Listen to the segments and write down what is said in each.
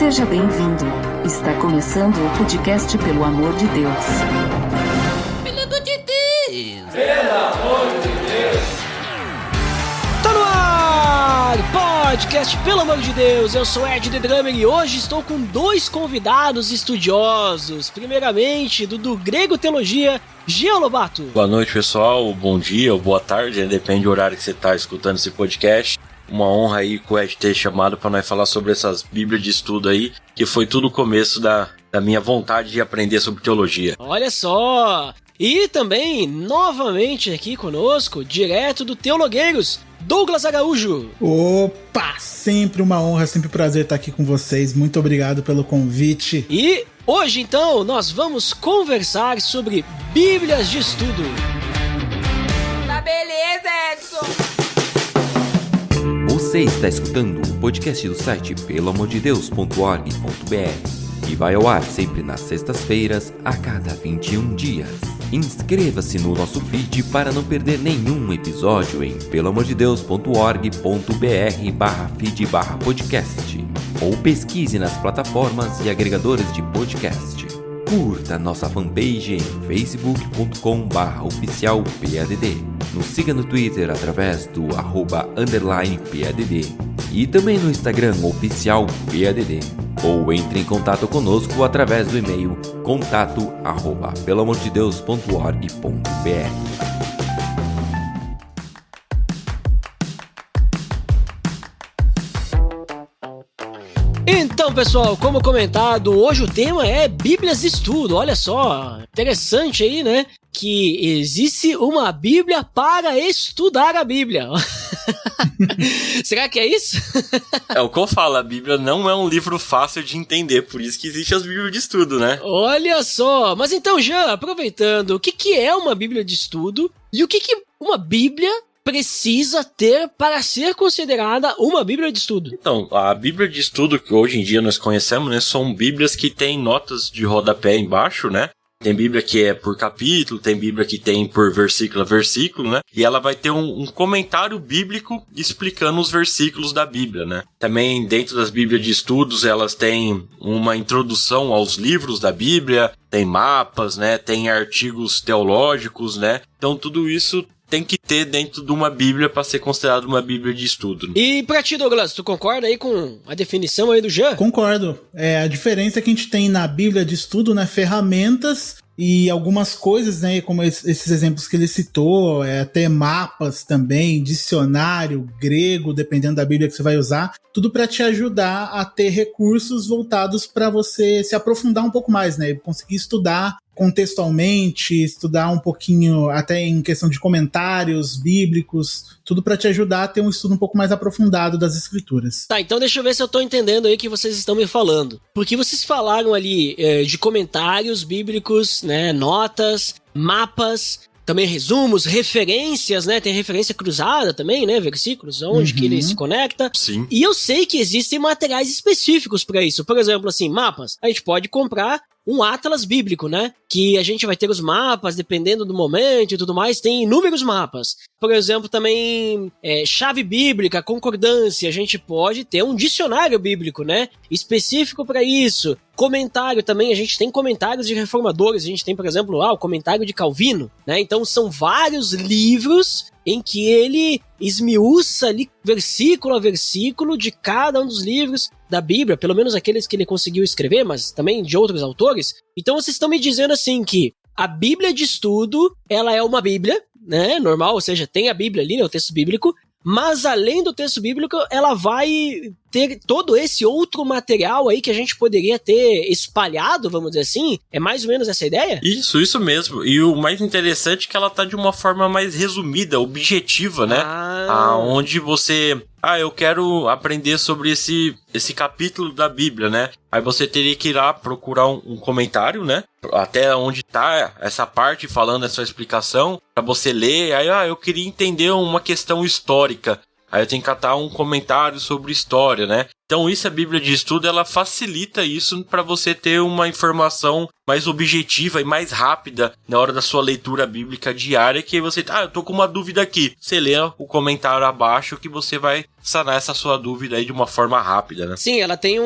Seja bem-vindo. Está começando o podcast Pelo Amor de Deus. Pelo amor de Deus! Pelo amor de Deus! Tá no ar! Podcast Pelo Amor de Deus! Eu sou Ed The Drummer e hoje estou com dois convidados estudiosos. Primeiramente, do Grego Teologia, Jean Lobato. Boa noite, pessoal. Bom dia ou boa tarde, depende do horário que você está escutando esse podcast. Uma honra aí com o Ed ter chamado para nós falar sobre essas bíblias de estudo aí, que foi tudo o começo da minha vontade de aprender sobre teologia. Olha só! E também, novamente aqui conosco, direto do Teologueiros, Douglas Araújo. Opa! Sempre uma honra, sempre um prazer estar aqui com vocês. Muito obrigado pelo convite. E hoje, então, nós vamos conversar sobre bíblias de estudo. Tá beleza, Edson! Você está escutando o podcast do site peloamordedeus.org.br e vai ao ar sempre nas sextas-feiras, a cada 21 dias. Inscreva-se no nosso feed para não perder nenhum episódio em peloamordedeus.org.br/feed/podcast ou pesquise nas plataformas e agregadores de podcast. Curta nossa fanpage em facebook.com/oficialpadd. Nos siga no Twitter através do @_PADD e também no Instagram oficialpadd. Ou entre em contato conosco através do e-mail contato@peloamordedeus.org.br. Então, pessoal, como comentado, hoje o tema é Bíblias de Estudo. Olha só, interessante aí, né? Que existe uma Bíblia para estudar a Bíblia. Será que é isso? É o que eu falo, a Bíblia não é um livro fácil de entender, por isso que existem as Bíblias de estudo, né? Olha só, mas então, Jean, aproveitando, o que é uma Bíblia de estudo e o que uma Bíblia precisa ter para ser considerada uma Bíblia de estudo? Então, a Bíblia de estudo que hoje em dia nós conhecemos, né, são Bíblias que têm notas de rodapé embaixo, né? Tem Bíblia que é por capítulo, tem Bíblia que tem por versículo a versículo, né? E ela vai ter um comentário bíblico explicando os versículos da Bíblia, né? Também dentro das Bíblias de estudos, elas têm uma introdução aos livros da Bíblia, tem mapas, né? Tem artigos teológicos, né? Então tudo isso tem que ter dentro de uma Bíblia para ser considerado uma Bíblia de estudo. E pra ti, Douglas, tu concorda aí com a definição aí do Jean? Concordo. A diferença é que a gente tem na Bíblia de estudo, né, ferramentas e algumas coisas, né, como esses exemplos que ele citou, até mapas também, dicionário, grego, dependendo da Bíblia que você vai usar, tudo para te ajudar a ter recursos voltados para você se aprofundar um pouco mais, né, conseguir estudar contextualmente, estudar um pouquinho até em questão de comentários bíblicos, tudo para te ajudar a ter um estudo um pouco mais aprofundado das escrituras. Tá, então deixa eu ver se eu tô entendendo aí o que vocês estão me falando. Porque vocês falaram ali de comentários bíblicos, né, notas, mapas, também resumos, referências, né? Tem referência cruzada também, né? Versículos, onde que ele se conecta. Sim. E eu sei que existem materiais específicos para isso. Por exemplo, assim, mapas. A gente pode comprar um atlas bíblico, né? Que a gente vai ter os mapas, dependendo do momento e tudo mais, tem inúmeros mapas. Por exemplo, também chave bíblica, concordância, a gente pode ter um dicionário bíblico, né? Específico para isso. Comentário também, a gente tem comentários de reformadores, a gente tem, por exemplo, o comentário de Calvino, né? Então são vários livros em que ele esmiuça ali versículo a versículo de cada um dos livros da Bíblia, pelo menos aqueles que ele conseguiu escrever, mas também de outros autores. Então vocês estão me dizendo assim que a Bíblia de estudo, ela é uma Bíblia, né, normal, ou seja, tem a Bíblia ali, né, o texto bíblico, mas além do texto bíblico, ela vai ter todo esse outro material aí que a gente poderia ter espalhado, vamos dizer assim. É mais ou menos essa ideia? Isso mesmo. E o mais interessante é que ela tá de uma forma mais resumida, objetiva, né? Onde você... eu quero aprender sobre esse capítulo da Bíblia, né? Aí você teria que ir lá procurar um comentário, né? Até onde tá essa parte falando essa explicação, pra você ler. Aí, eu queria entender uma questão histórica. Aí eu tenho que catar um comentário sobre história, né? Então isso, a Bíblia de Estudo, ela facilita isso para você ter uma informação mais objetiva e mais rápida na hora da sua leitura bíblica diária, que você, eu tô com uma dúvida aqui. Você lê o comentário abaixo que você vai sanar essa sua dúvida aí de uma forma rápida, né? Sim, ela tem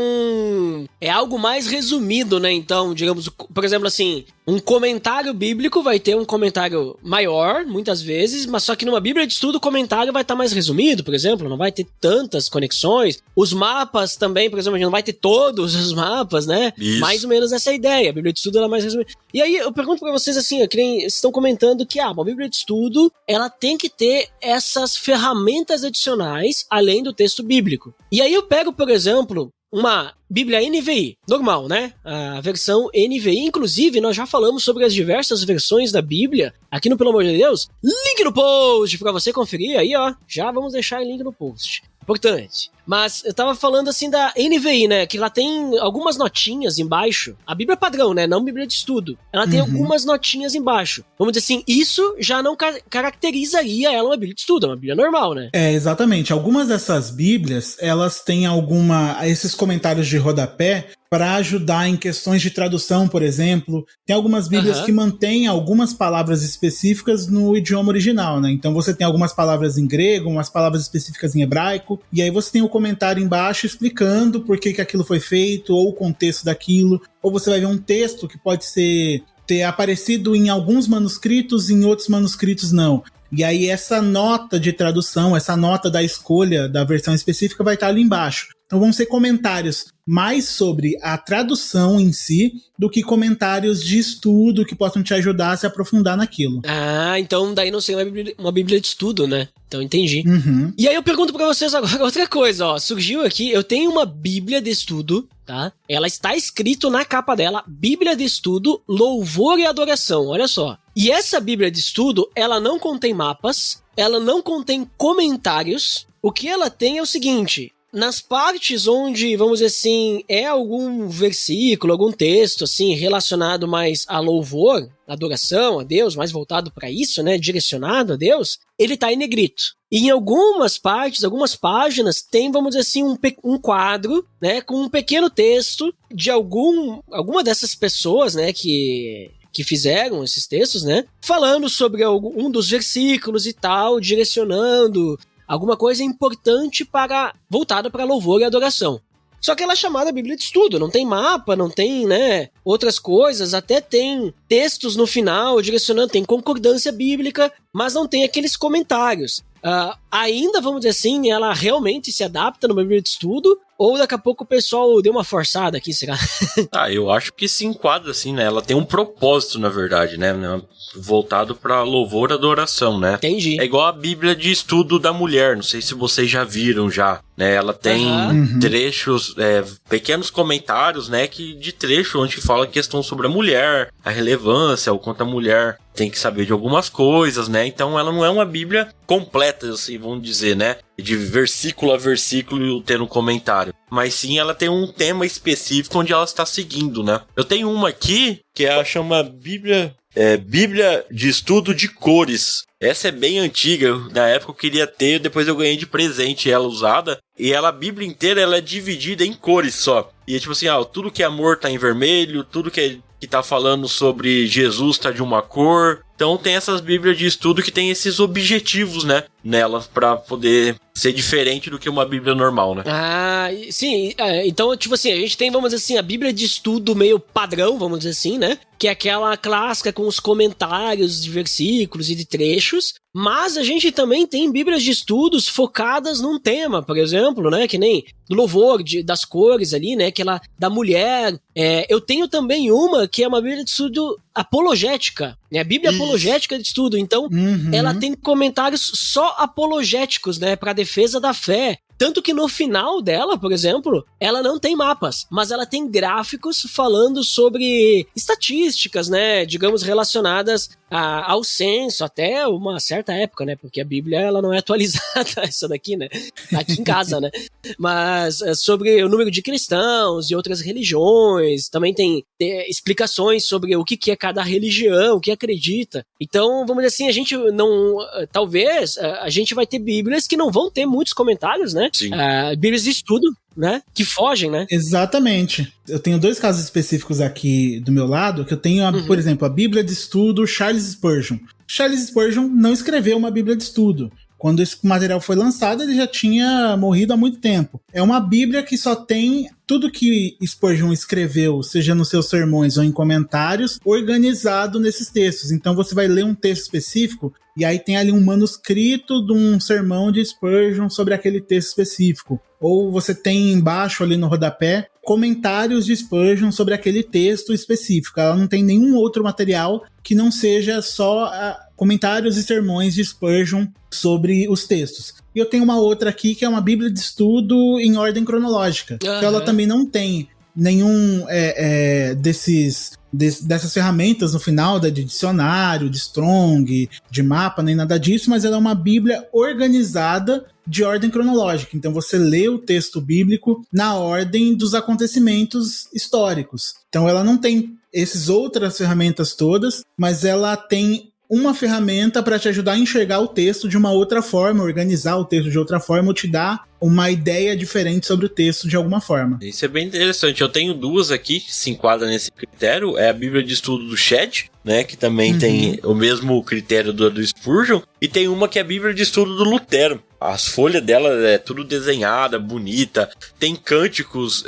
é algo mais resumido, né? Então, digamos, por exemplo, assim, um comentário bíblico vai ter um comentário maior, muitas vezes, mas só que numa Bíblia de Estudo o comentário vai estar mais resumido, por exemplo, não vai ter tantas conexões. Os mapas também, por exemplo, a gente não vai ter todos os mapas, né? Isso. Mais ou menos essa é a ideia. A Bíblia de Estudo ela é mais resumida. E aí eu pergunto pra vocês assim, vocês estão comentando que uma Bíblia de Estudo, ela tem que ter essas ferramentas adicionais além do texto bíblico. E aí eu pego, por exemplo, uma Bíblia NVI, normal, né? A versão NVI, inclusive, nós já falamos sobre as diversas versões da Bíblia aqui no Pelo Amor de Deus. Link no post pra você conferir aí, ó. Já vamos deixar o link no post. Importante. Mas eu tava falando assim da NVI, né? Que ela tem algumas notinhas embaixo. A Bíblia padrão, né? Não Bíblia de Estudo. Ela tem algumas notinhas embaixo. Vamos dizer assim, isso já não caracterizaria ela uma Bíblia de Estudo, é uma Bíblia normal, né? É, exatamente. Algumas dessas Bíblias, elas têm esses comentários de rodapé para ajudar em questões de tradução, por exemplo. Tem algumas Bíblias que mantêm algumas palavras específicas no idioma original, né? Então você tem algumas palavras em grego, umas palavras específicas em hebraico, e aí você tem o comentário embaixo explicando por que aquilo foi feito, ou o contexto daquilo, ou você vai ver um texto que pode ter aparecido em alguns manuscritos, em outros manuscritos não. E aí essa nota de tradução, essa nota da escolha da versão específica vai estar ali embaixo. Então vão ser comentários mais sobre a tradução em si do que comentários de estudo que possam te ajudar a se aprofundar naquilo. Então daí não seria uma Bíblia de Estudo, né? Então entendi. Uhum. E aí eu pergunto pra vocês agora outra coisa, ó. Surgiu aqui, eu tenho uma Bíblia de Estudo, tá? Ela está escrito na capa dela, Bíblia de Estudo, Louvor e Adoração, olha só. E essa Bíblia de Estudo, ela não contém mapas, ela não contém comentários. O que ela tem é o seguinte: nas partes onde, vamos dizer assim, é algum versículo, algum texto, assim, relacionado mais a louvor, adoração a Deus, mais voltado para isso, né, direcionado a Deus, ele tá em negrito. E em algumas partes, algumas páginas, tem, vamos dizer assim, um quadro, né, com um pequeno texto de alguma dessas pessoas, né, que fizeram esses textos, né, falando sobre um dos versículos e tal, direcionando alguma coisa importante voltada para louvor e adoração. Só que ela é chamada Bíblia de Estudo, não tem mapa, não tem, né, outras coisas, até tem textos no final direcionando, tem concordância bíblica, mas não tem aqueles comentários. Ainda, vamos dizer assim, ela realmente se adapta numa Bíblia de Estudo, ou daqui a pouco o pessoal deu uma forçada aqui, será? Eu acho que se enquadra assim, né? Ela tem um propósito, na verdade, né? Voltado para louvor e adoração, né? Entendi. É igual a Bíblia de Estudo da Mulher, não sei se vocês já viram já, né? Ela tem trechos, pequenos comentários, né? De trecho onde fala questão sobre a mulher, a relevância, o quanto a mulher tem que saber de algumas coisas, né? Então ela não é uma Bíblia completa, assim, vamos dizer, né? De versículo a versículo tendo um comentário. Mas sim, ela tem um tema específico onde ela está seguindo, né? Eu tenho uma aqui que chama Bíblia de Estudo de Cores. Essa é bem antiga, na época eu queria ter, depois eu ganhei de presente ela usada. E a Bíblia inteira ela é dividida em cores só. E é tipo assim, tudo que é amor tá em vermelho, tudo que tá falando sobre Jesus tá de uma cor. Então tem essas Bíblias de Estudo que tem esses objetivos, né, nelas, pra poder ser diferente do que uma Bíblia normal, né? Sim, então, tipo assim, a gente tem, vamos dizer assim, a Bíblia de Estudo meio padrão, vamos dizer assim, né, que é aquela clássica com os comentários de versículos e de trechos, mas a gente também tem Bíblias de Estudos focadas num tema, por exemplo, né, que nem do louvor, das cores ali, né, aquela da mulher. Eu tenho também uma que é uma Bíblia de Estudo apologética, né, a Bíblia apologética de estudo, então ela tem comentários só apologéticos, né, para defesa da fé. Tanto que no final dela, por exemplo, ela não tem mapas, mas ela tem gráficos falando sobre estatísticas, né, digamos, relacionadas ao censo, até uma certa época, né, porque a Bíblia ela não é atualizada, essa daqui, né, aqui em casa, né, mas sobre o número de cristãos e outras religiões, também tem explicações sobre o que é cada religião, o que acredita. Então, vamos dizer assim, a gente não, talvez, a gente vai ter Bíblias que não vão ter muitos comentários, né, Sim. Bíblias de Estudo, né? Que fogem, né? Exatamente. Eu tenho 2 casos específicos aqui do meu lado, que eu tenho, por exemplo, a Bíblia de Estudo Charles Spurgeon. Charles Spurgeon não escreveu uma Bíblia de Estudo. Quando esse material foi lançado, ele já tinha morrido há muito tempo. É uma Bíblia que só tem tudo que Spurgeon escreveu, seja nos seus sermões ou em comentários, organizado nesses textos. Então você vai ler um texto específico e aí tem ali um manuscrito de um sermão de Spurgeon sobre aquele texto específico. Ou você tem embaixo ali no rodapé comentários de Spurgeon sobre aquele texto específico. Ela não tem nenhum outro material que não seja só comentários e sermões de Spurgeon sobre os textos. E eu tenho uma outra aqui que é uma Bíblia de Estudo em ordem cronológica. Então ela também não tem nenhum dessas ferramentas no final, de dicionário, de Strong, de mapa, nem nada disso, mas ela é uma Bíblia organizada de ordem cronológica. Então você lê o texto bíblico na ordem dos acontecimentos históricos. Então ela não tem essas outras ferramentas todas, mas ela tem uma ferramenta para te ajudar a enxergar o texto de uma outra forma, organizar o texto de outra forma, ou te dar uma ideia diferente sobre o texto de alguma forma. Isso é bem interessante. Eu tenho 2 aqui que se enquadram nesse critério. É a Bíblia de Estudo do Shedd, né, que também tem o mesmo critério do Spurgeon. E tem uma que é a Bíblia de Estudo do Lutero. As folhas dela é tudo desenhada, bonita. Tem cânticos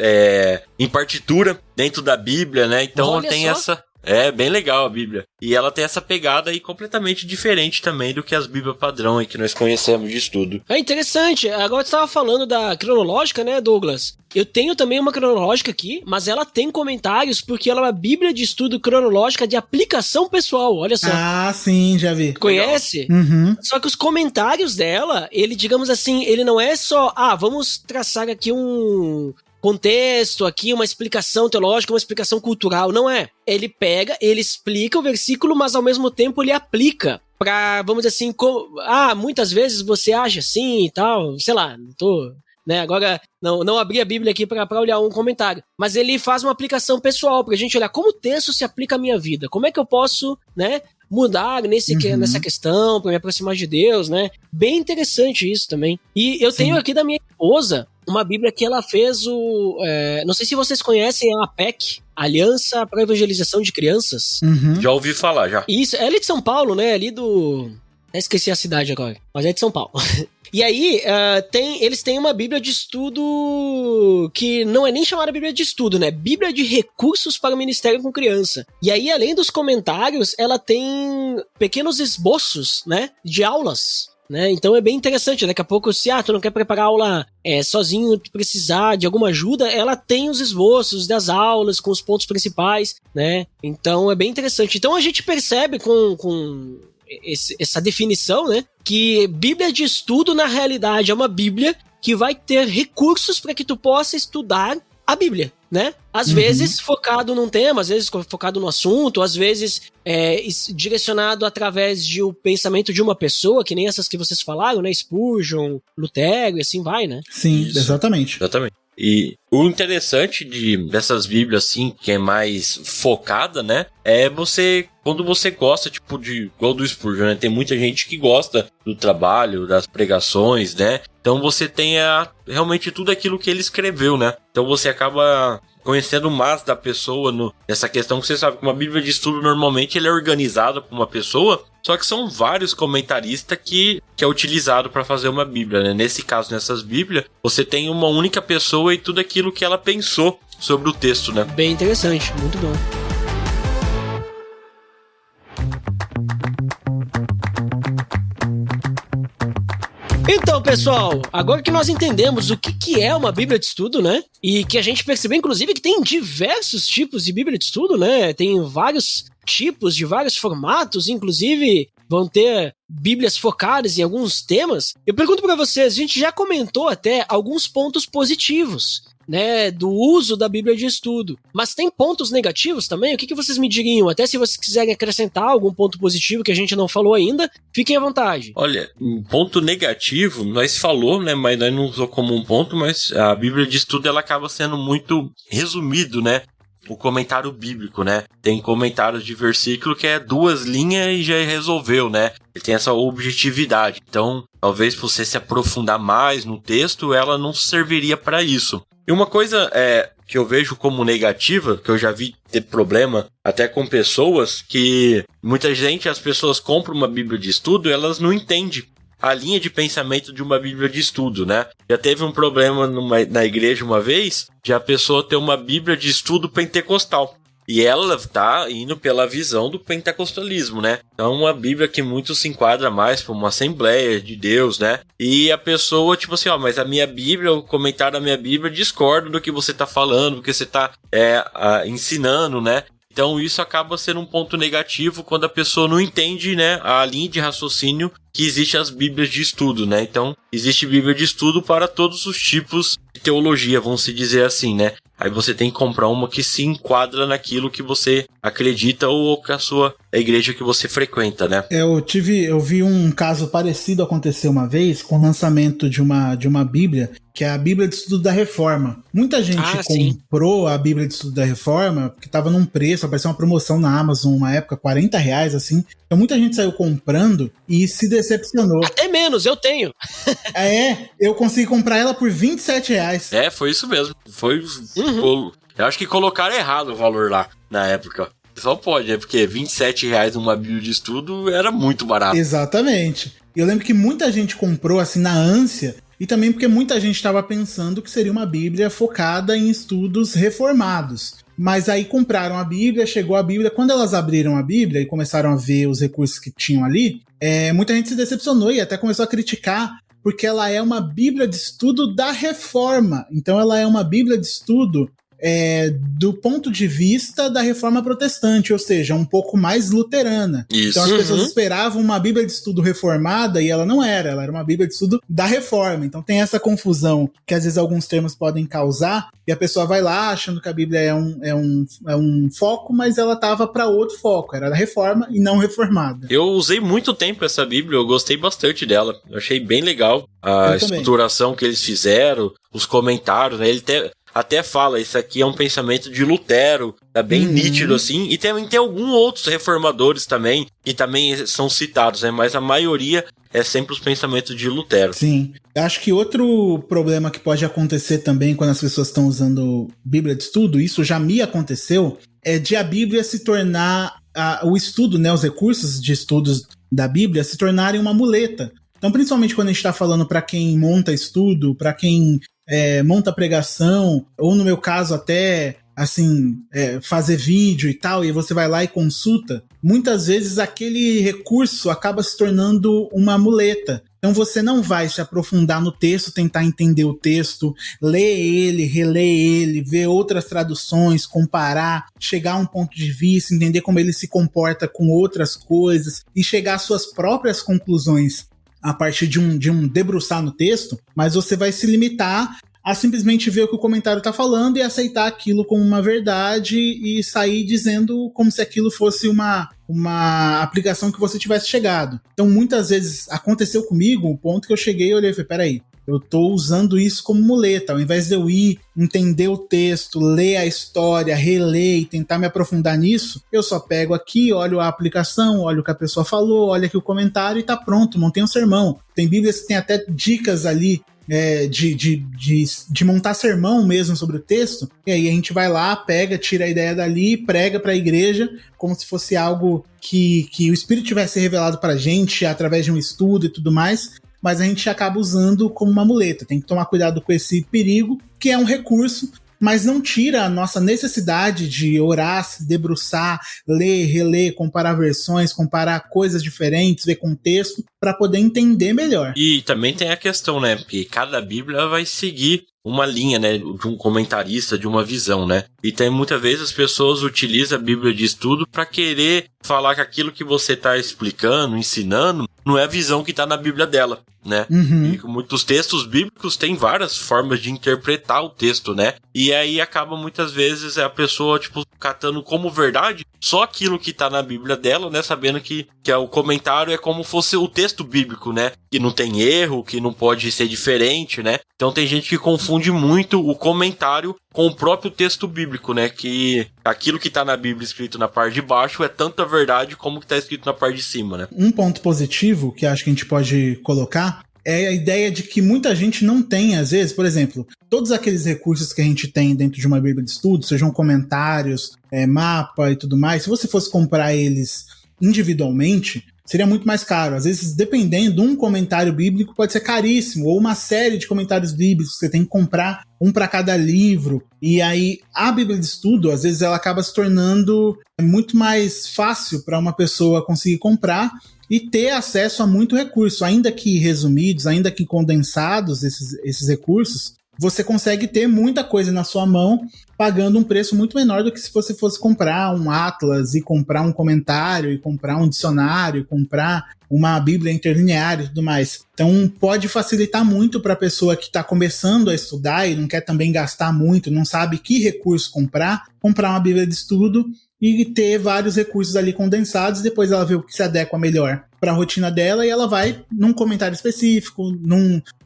em partitura dentro da Bíblia, né? Então olha tem só. essa... É bem legal a Bíblia. E ela tem essa pegada aí completamente diferente também do que as Bíblias padrão aí que nós conhecemos de estudo. É interessante. Agora você estava falando da cronológica, né, Douglas? Eu tenho também uma cronológica aqui, mas ela tem comentários porque ela é uma Bíblia de estudo cronológica de aplicação pessoal, olha só. Ah, sim, já vi. Conhece? Uhum. Só que os comentários dela, ele, digamos assim, ele não é só, vamos traçar aqui um contexto aqui, uma explicação teológica, uma explicação cultural, não é. Ele pega, ele explica o versículo, mas ao mesmo tempo ele aplica pra, vamos dizer assim, muitas vezes você age assim e tal, sei lá, não tô... Né, agora não abri a Bíblia aqui para olhar um comentário, mas ele faz uma aplicação pessoal pra gente olhar como o texto se aplica à minha vida, como é que eu posso, né, mudar nessa questão para me aproximar de Deus, né? Bem interessante isso também. E eu tenho aqui da minha esposa uma Bíblia que ela fez não sei se vocês conhecem a APEC, Aliança para Evangelização de Crianças. Uhum. Já ouvi falar, já. Isso, ela é de São Paulo, né? Ali do... esqueci a cidade agora, mas é de São Paulo. E aí, eles têm uma Bíblia de estudo que não é nem chamada Bíblia de estudo, né? Bíblia de recursos para o ministério com criança. E aí, além dos comentários, ela tem pequenos esboços, né? De aulas, né? Então é bem interessante. Daqui a pouco, se tu não quer preparar a aula sozinho, precisar de alguma ajuda, ela tem os esboços das aulas com os pontos principais, né? Então é bem interessante. Então a gente percebe com essa definição, né, que Bíblia de estudo na realidade é uma Bíblia que vai ter recursos para que tu possa estudar a Bíblia, né? Às vezes focado num tema, às vezes focado no assunto, às vezes direcionado através do pensamento de uma pessoa, que nem essas que vocês falaram, né? Spurgeon, Lutero e assim vai, né? Sim, Isso. exatamente. Exatamente. E o interessante dessas Bíblias, assim, que é mais focada, né? É quando você gosta, tipo, igual do Spurgeon, né? Tem muita gente que gosta do trabalho, das pregações, né? Então você tem realmente tudo aquilo que ele escreveu, né? Então você acaba conhecendo mais da pessoa nessa questão que você sabe que uma Bíblia de estudo normalmente ele é organizada por uma pessoa, só que são vários comentaristas que é utilizado para fazer uma Bíblia, né? Nesse caso, nessas Bíblias, você tem uma única pessoa e tudo aquilo que ela pensou sobre o texto, né? Bem interessante, muito bom. Então, pessoal, agora que nós entendemos o que é uma Bíblia de estudo, né? E que a gente percebeu, inclusive, que tem diversos tipos de Bíblia de estudo, né? Tem vários tipos, de vários formatos, inclusive vão ter Bíblias focadas em alguns temas. Eu pergunto pra vocês, a gente já comentou até alguns pontos positivos, né, do uso da Bíblia de estudo. Mas tem pontos negativos também? O que vocês me diriam? Até se vocês quiserem acrescentar algum ponto positivo que a gente não falou ainda, fiquem à vontade. Olha, um ponto negativo, nós falou, né, mas nós não usou como um ponto, mas a Bíblia de estudo ela acaba sendo muito resumido, né? O comentário bíblico, né? Tem comentários de versículo que é 2 linhas e já resolveu, né? Ele tem essa objetividade. Então, talvez pra você se aprofundar mais no texto, ela não serviria para isso. E uma coisa que eu vejo como negativa, que eu já vi ter problema até com pessoas, que muita gente, as pessoas compram uma Bíblia de estudo e elas não entendem a linha de pensamento de uma Bíblia de estudo, né? Já teve um problema na igreja uma vez, de a pessoa ter uma Bíblia de estudo pentecostal. E ela tá indo pela visão do pentecostalismo, né? Então, uma Bíblia que muito se enquadra mais para uma Assembleia de Deus, né? E a pessoa, tipo assim, mas a minha Bíblia, o comentário da minha Bíblia discorda do que você tá falando, do que você tá ensinando, né? Então, isso acaba sendo um ponto negativo quando a pessoa não entende, né, a linha de raciocínio que existe as Bíblias de estudo, né? Então, existe Bíblia de estudo para todos os tipos de teologia, vamos se dizer assim, né? Aí você tem que comprar uma que se enquadra naquilo que você acredita ou que a igreja que você frequenta, né? Eu vi um caso parecido acontecer uma vez com o lançamento de uma Bíblia, que é a Bíblia de Estudo da Reforma. Muita gente comprou a Bíblia de Estudo da Reforma porque estava num preço, apareceu uma promoção na Amazon uma época, R$40, assim. Então muita gente saiu comprando e se decepcionou. Até menos, eu tenho. Eu consegui comprar ela por R$27. Foi isso mesmo. Eu acho que colocaram errado o valor lá, na época. Só pode, né? Porque R$27 numa Bíblia de estudo era muito barato. Exatamente. Eu lembro que muita gente comprou assim na ânsia, e também porque muita gente estava pensando que seria uma Bíblia focada em estudos reformados. Mas aí compraram a Bíblia, chegou a Bíblia. Quando elas abriram a Bíblia e começaram a ver os recursos que tinham ali, muita gente se decepcionou e até começou a criticar, porque ela é uma Bíblia de estudo da Reforma. Então ela é uma Bíblia de estudo do ponto de vista da Reforma Protestante, ou seja, um pouco mais luterana. Isso. Então as pessoas esperavam uma Bíblia de estudo reformada e ela não era, ela era uma Bíblia de estudo da Reforma. Então tem essa confusão que às vezes alguns termos podem causar e a pessoa vai lá achando que a Bíblia é um foco, mas ela estava para outro foco, era da Reforma e não reformada. Eu usei muito tempo essa Bíblia, eu gostei bastante dela, eu achei bem legal a estruturação que eles fizeram, os comentários, né? Ele até fala, isso aqui é um pensamento de Lutero, tá bem nítido assim, e tem alguns outros reformadores também, que também são citados, né? Mas a maioria é sempre os pensamentos de Lutero. Sim. Eu acho que outro problema que pode acontecer também quando as pessoas estão usando Bíblia de estudo, isso já me aconteceu, é de a Bíblia se tornar, o estudo, né, os recursos de estudos da Bíblia se tornarem uma muleta. Então, principalmente quando a gente está falando para quem monta estudo, para quem monta pregação, ou no meu caso até assim, fazer vídeo e tal, e você vai lá e consulta, muitas vezes aquele recurso acaba se tornando uma muleta. Então você não vai se aprofundar no texto, tentar entender o texto, ler ele, reler ele, ver outras traduções, comparar, chegar a um ponto de vista, entender como ele se comporta com outras coisas e chegar às suas próprias conclusões a partir de um debruçar no texto, mas você vai se limitar a simplesmente ver o que o comentário está falando e aceitar aquilo como uma verdade e sair dizendo como se aquilo fosse uma aplicação que você tivesse chegado. Então, muitas vezes aconteceu comigo o ponto que eu cheguei e olhei e falei, peraí, eu estou usando isso como muleta, ao invés de eu ir entender o texto, ler a história, reler e tentar me aprofundar nisso, eu só pego aqui, olho a aplicação, olho o que a pessoa falou, olho aqui o comentário e tá pronto, montei um sermão. Tem bíblias que tem até dicas ali de montar sermão mesmo sobre o texto, e aí a gente vai lá, pega, tira a ideia dali, prega para a igreja, como se fosse algo que o Espírito tivesse revelado pra gente através de um estudo e tudo mais, mas a gente acaba usando como uma muleta. Tem que tomar cuidado com esse perigo, que é um recurso, mas não tira a nossa necessidade de orar, se debruçar, ler, reler, comparar versões, comparar coisas diferentes, ver contexto, para poder entender melhor. E também tem a questão, né, porque cada Bíblia vai seguir uma linha, né, de um comentarista, de uma visão, né, e tem muitas vezes as pessoas utilizam a Bíblia de estudo para querer falar que aquilo que você está explicando, ensinando, não é a visão que está na Bíblia dela, né? E muitos textos bíblicos têm várias formas de interpretar o texto, né? E aí acaba muitas vezes a pessoa, tipo, catando como verdade só aquilo que tá na Bíblia dela, né? Sabendo que o comentário é como fosse o texto bíblico, né? Que não tem erro, que não pode ser diferente, né? Então tem gente que confunde muito o comentário com o próprio texto bíblico, né? Que aquilo que tá na Bíblia escrito na parte de baixo é tanta verdade como que tá escrito na parte de cima, né? Um ponto positivo que acho que a gente pode colocar é a ideia de que muita gente não tem, às vezes, por exemplo, todos aqueles recursos que a gente tem dentro de uma Bíblia de estudo, sejam comentários, mapa e tudo mais, se você fosse comprar eles individualmente, seria muito mais caro. Às vezes, dependendo, um comentário bíblico pode ser caríssimo, ou uma série de comentários bíblicos, você tem que comprar um para cada livro. E aí, a Bíblia de estudo, às vezes, ela acaba se tornando muito mais fácil para uma pessoa conseguir comprar e ter acesso a muito recurso, ainda que resumidos, ainda que condensados, esses recursos, você consegue ter muita coisa na sua mão, pagando um preço muito menor do que se você fosse comprar um atlas, e comprar um comentário, e comprar um dicionário, e comprar uma Bíblia interlinear e tudo mais. Então pode facilitar muito para a pessoa que está começando a estudar e não quer também gastar muito, não sabe que recurso comprar uma Bíblia de estudo e ter vários recursos ali condensados, e depois ela vê o que se adequa melhor para a rotina dela, e ela vai num comentário específico,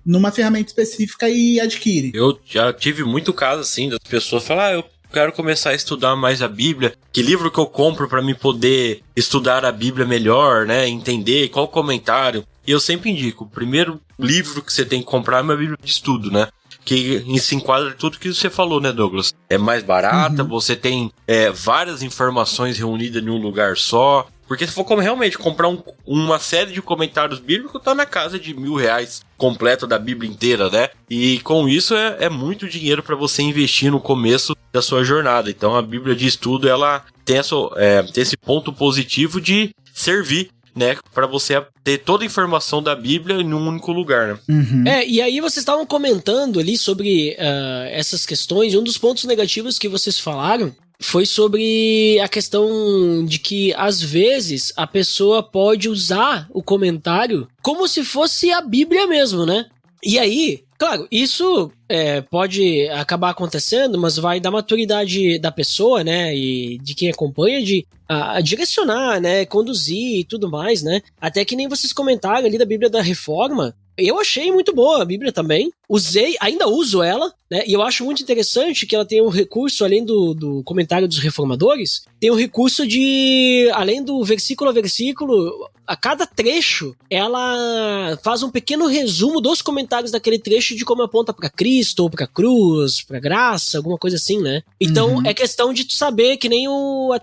numa ferramenta específica e adquire. Eu já tive muito caso assim das pessoas falar, eu quero começar a estudar mais a Bíblia, que livro que eu compro para me poder estudar a Bíblia melhor, né, entender qual comentário. E eu sempre indico, o primeiro livro que você tem que comprar é uma Bíblia de estudo, né, que se enquadra tudo que você falou, né, Douglas? É mais barata, você tem várias informações reunidas em um lugar só. Porque se for realmente comprar uma série de comentários bíblicos, tá na casa de R$1.000 completo da Bíblia inteira, né? E com isso é muito dinheiro para você investir no começo da sua jornada. Então a Bíblia de estudo, ela tem esse ponto positivo de servir, né, para você ter toda a informação da Bíblia em um único lugar, né? Uhum. E aí vocês estavam comentando ali sobre essas questões, e um dos pontos negativos que vocês falaram foi sobre a questão de que, às vezes, a pessoa pode usar o comentário como se fosse a Bíblia mesmo, né? E aí, claro, isso pode acabar acontecendo, mas vai da maturidade da pessoa, né? E de quem acompanha, de direcionar, né? Conduzir e tudo mais, né? Até que nem vocês comentaram ali da Bíblia da Reforma. Eu achei muito boa a Bíblia também. Ainda uso ela, né? E eu acho muito interessante que ela tem um recurso, além do comentário dos reformadores, tem um recurso de, além do versículo a versículo, a cada trecho, ela faz um pequeno resumo dos comentários daquele trecho de como aponta para Cristo, ou para cruz, para graça, alguma coisa assim, né? Então, é questão de tu saber, que nem o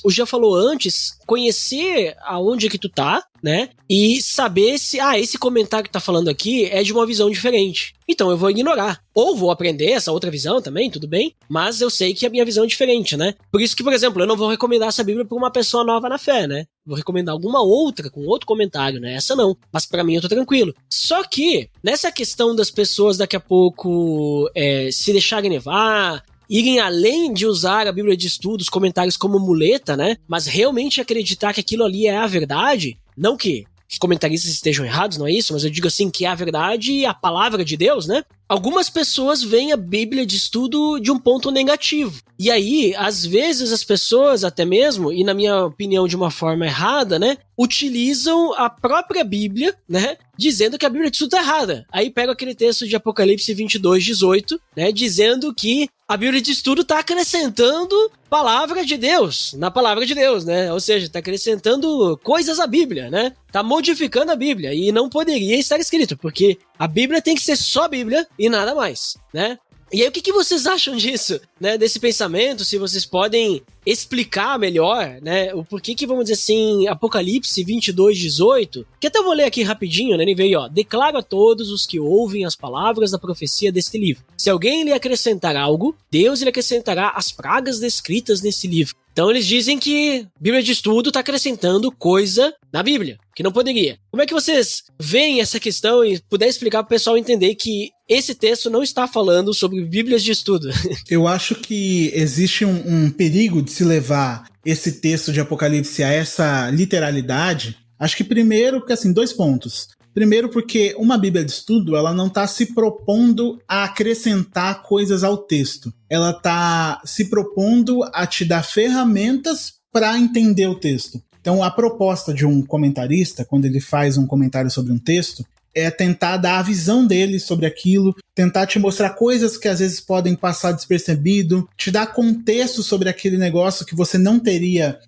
Jean falou antes, conhecer aonde que tu tá, né? E saber se, esse comentário que tá falando aqui é de uma visão diferente. Então eu vou ignorar. Ou vou aprender essa outra visão também, tudo bem, mas eu sei que a minha visão é diferente, né? Por isso que, por exemplo, eu não vou recomendar essa Bíblia pra uma pessoa nova na fé, né? Vou recomendar alguma outra, com outro comentário, né? Essa não. Mas pra mim eu tô tranquilo. Só que, nessa questão das pessoas daqui a pouco se deixarem levar, irem além de usar a Bíblia de estudo, os comentários como muleta, né? Mas realmente acreditar que aquilo ali é a verdade, não que os comentaristas estejam errados, não é isso? Mas eu digo assim, que é a verdade e a palavra de Deus, né? Algumas pessoas veem a Bíblia de estudo de um ponto negativo. E aí, às vezes, as pessoas, até mesmo, e na minha opinião de uma forma errada, né, utilizam a própria Bíblia, né, dizendo que a Bíblia de estudo tá errada. Aí pega aquele texto de Apocalipse 22:18, né, dizendo que a Bíblia de estudo tá acrescentando palavra de Deus, na palavra de Deus, né? Ou seja, tá acrescentando coisas à Bíblia, né? Tá modificando a Bíblia, e não poderia estar escrito, porque a Bíblia tem que ser só Bíblia e nada mais, né? E aí, o que vocês acham disso, né? Desse pensamento, se vocês podem explicar melhor, né? O porquê que, vamos dizer assim, Apocalipse 22:18, que até eu vou ler aqui rapidinho, né? Ele veio, ó: declaro a todos os que ouvem as palavras da profecia deste livro. Se alguém lhe acrescentar algo, Deus lhe acrescentará as pragas descritas nesse livro. Então eles dizem que a Bíblia de estudo está acrescentando coisa na Bíblia, que não poderia. Como é que vocês veem essa questão e puder explicar para o pessoal entender que esse texto não está falando sobre Bíblias de estudo? Eu acho que existe um perigo de se levar esse texto de Apocalipse a essa literalidade. Acho que primeiro, porque assim, 2 pontos. Primeiro, porque uma Bíblia de estudo, ela não está se propondo a acrescentar coisas ao texto. Ela está se propondo a te dar ferramentas para entender o texto. Então, a proposta de um comentarista, quando ele faz um comentário sobre um texto, é tentar dar a visão dele sobre aquilo, tentar te mostrar coisas que às vezes podem passar despercebido, te dar contexto sobre aquele negócio que você não teria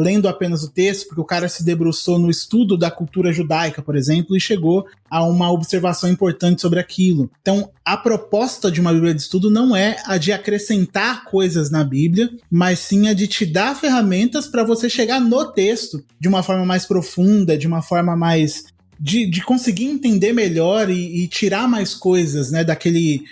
lendo apenas o texto, porque o cara se debruçou no estudo da cultura judaica, por exemplo, e chegou a uma observação importante sobre aquilo. Então, a proposta de uma Bíblia de estudo não é a de acrescentar coisas na Bíblia, mas sim a de te dar ferramentas para você chegar no texto de uma forma mais profunda, de uma forma mais... De conseguir entender melhor e tirar mais coisas, né, daquele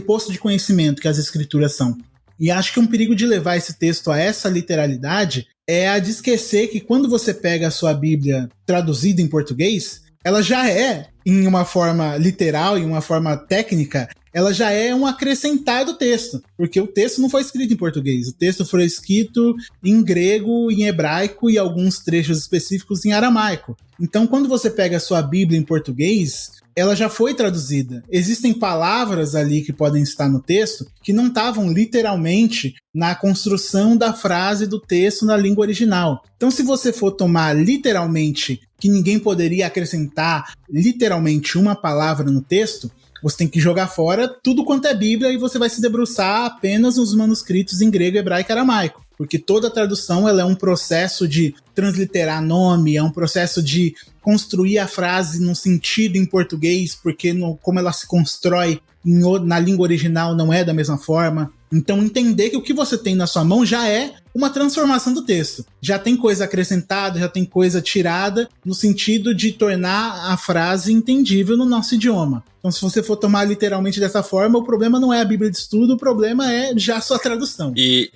poço de conhecimento que as escrituras são. E acho que um perigo de levar esse texto a essa literalidade é a de esquecer que quando você pega a sua Bíblia traduzida em português, ela já é, em uma forma literal, em uma forma técnica, ela já é um acrescentar do texto, porque o texto não foi escrito em português, o texto foi escrito em grego, em hebraico e alguns trechos específicos em aramaico. Então, quando você pega a sua Bíblia em português, ela já foi traduzida. Existem palavras ali que podem estar no texto que não estavam literalmente na construção da frase do texto na língua original. Então, se você for tomar literalmente que ninguém poderia acrescentar literalmente uma palavra no texto, você tem que jogar fora tudo quanto é Bíblia e você vai se debruçar apenas nos manuscritos em grego, hebraico e aramaico. Porque toda tradução ela é um processo de transliterar nome, é um processo de construir a frase no sentido em português, porque como ela se constrói na língua original não é da mesma forma. Então entender que o que você tem na sua mão já é uma transformação do texto. Já tem coisa acrescentada, já tem coisa tirada, no sentido de tornar a frase entendível no nosso idioma. Então se você for tomar literalmente dessa forma, o problema não é a Bíblia de estudo, o problema é já a sua tradução. E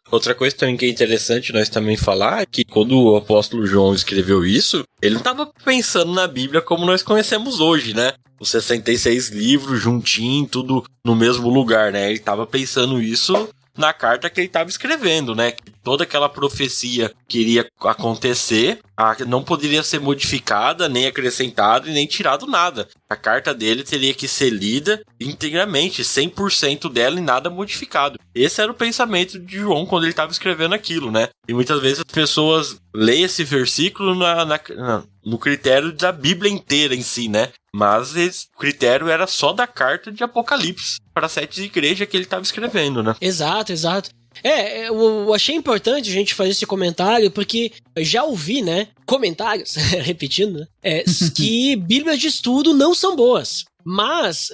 outra coisa também que é interessante nós também falar é que quando o apóstolo João escreveu isso, ele não estava pensando na Bíblia como nós conhecemos hoje, né? Os 66 livros juntinho, tudo no mesmo lugar, né? Ele estava pensando isso na carta que ele estava escrevendo, né? Que toda aquela profecia que iria acontecer não poderia ser modificada, nem acrescentada e nem tirado nada. A carta dele teria que ser lida integramente, 100% dela e nada modificado. Esse era o pensamento de João quando ele estava escrevendo aquilo, né? E muitas vezes as pessoas leem esse versículo no critério da Bíblia inteira em si, né? Mas o critério era só da carta de Apocalipse para 7 igrejas que ele estava escrevendo, né? Exato. Eu achei importante a gente fazer esse comentário, porque eu já ouvi, né, comentários, repetindo, né, que Bíblias de estudo não são boas. Mas,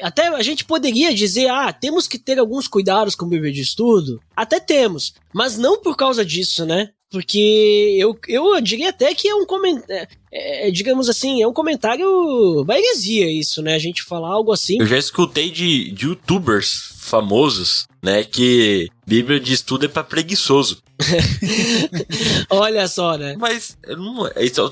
até a gente poderia dizer, temos que ter alguns cuidados com Bíblia de estudo. Até temos, mas não por causa disso, né? Porque eu diria até que é um comentário, digamos assim, é um comentário uma heresia isso, né? A gente falar algo assim. Eu já escutei de youtubers famosos, né, que Bíblia de estudo é pra preguiçoso. Olha só, né? Mas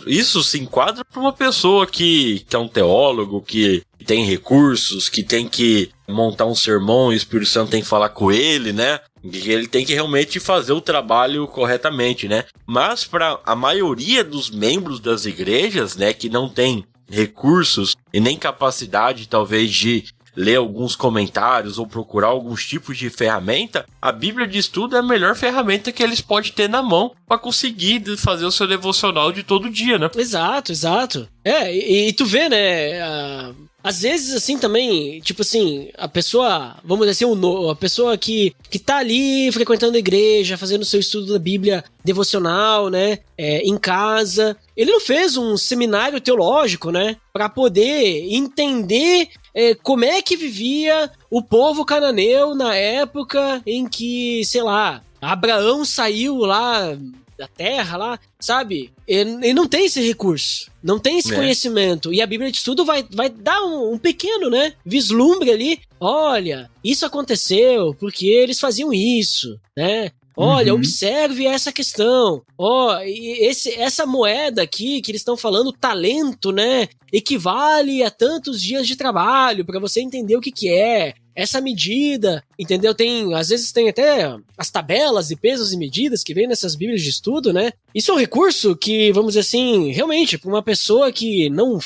isso se enquadra pra uma pessoa que é um teólogo, que tem recursos, que tem que montar um sermão e o Espírito Santo tem que falar com ele, né? Ele tem que realmente fazer o trabalho corretamente, né? Mas para a maioria dos membros das igrejas, né, que não tem recursos e nem capacidade, talvez, de ler alguns comentários ou procurar alguns tipos de ferramenta, a Bíblia de estudo é a melhor ferramenta que eles podem ter na mão para conseguir fazer o seu devocional de todo dia, né? Exato. E tu vê, né? Às vezes, assim, também, tipo assim, a pessoa, vamos dizer assim, a pessoa que tá ali frequentando a igreja, fazendo seu estudo da Bíblia devocional, né, em casa, ele não fez um seminário teológico, né, pra poder entender como é que vivia o povo cananeu na época em que, sei lá, Abraão saiu lá da terra lá, sabe? Ele não tem esse recurso, não tem esse conhecimento. E a Bíblia de estudo vai dar um pequeno, né, vislumbre ali. Olha, isso aconteceu porque eles faziam isso, né? Olha, observe essa questão. Essa moeda aqui que eles estão falando, talento, né? Equivale a tantos dias de trabalho para você entender o que é. Essa medida, entendeu? Às vezes tem até as tabelas de pesos e medidas que vem nessas bíblias de estudo, né? Isso é um recurso que, vamos dizer assim, realmente, para uma pessoa que não